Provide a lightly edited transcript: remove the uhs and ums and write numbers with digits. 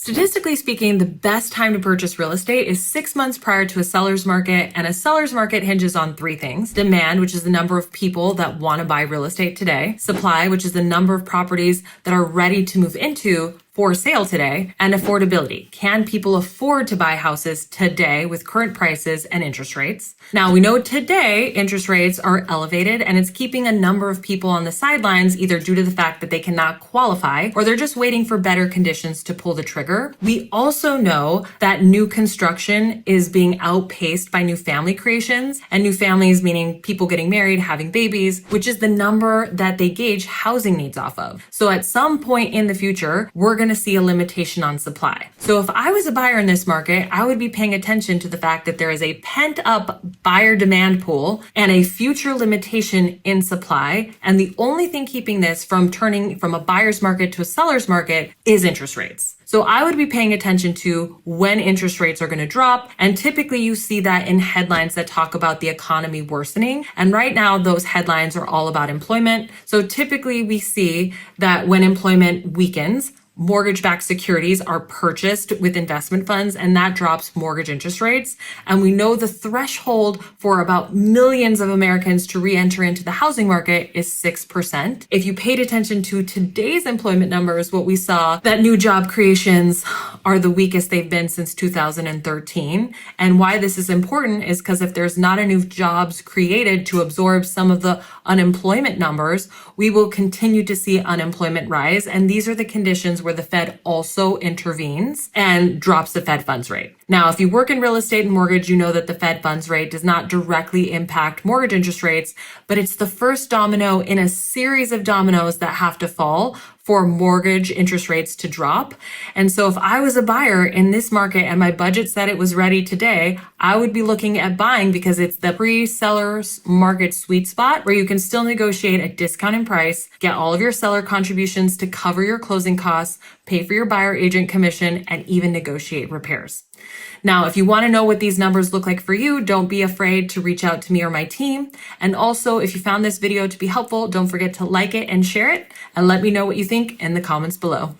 Statistically speaking, the best time to purchase real estate is 6 months prior to a seller's market, and a seller's market hinges on three things: demand, which is the number of people that want to buy real estate today; supply, which is the number of properties that are ready to move into for sale today; and affordability. Can people afford to buy houses today with current prices and interest rates? Now, we know today interest rates are elevated, and it's keeping a number of people on the sidelines, either due to the fact that they cannot qualify or they're just waiting for better conditions to pull the trigger. We also know that new construction is being outpaced by new family creations, and new families meaning people getting married, having babies, which is the number that they gauge housing needs off of. So at some point in the future, we're going to see a limitation on supply. So if I was a buyer in this market, I would be paying attention to the fact that there is a pent up buyer demand pool and a future limitation in supply. And the only thing keeping this from turning from a buyer's market to a seller's market is interest rates. So I would be paying attention to when interest rates are going to drop. And typically you see that in headlines that talk about the economy worsening. And right now those headlines are all about employment. So typically we see that when employment weakens, mortgage-backed securities are purchased with investment funds, and that drops mortgage interest rates. And we know the threshold for about millions of Americans to re-enter into the housing market is 6%. If you paid attention to today's employment numbers, what we saw, that new job creations are the weakest they've been since 2013. And why this is important is because if there's not enough jobs created to absorb some of the unemployment numbers, we will continue to see unemployment rise. And these are the conditions where the Fed also intervenes and drops the Fed funds rate. Now, if you work in real estate and mortgage, you know that the Fed funds rate does not directly impact mortgage interest rates, but it's the first domino in a series of dominoes that have to fall for mortgage interest rates to drop. And so if I was a buyer in this market and my budget said it was ready today, I would be looking at buying because it's the pre-seller's market sweet spot where you can still negotiate a discount in price, get all of your seller contributions to cover your closing costs, pay for your buyer agent commission, and even negotiate repairs. Now, if you want to know what these numbers look like for you, don't be afraid to reach out to me or my team. And also, if you found this video to be helpful, don't forget to like it and share it, and let me know what you think in the comments below.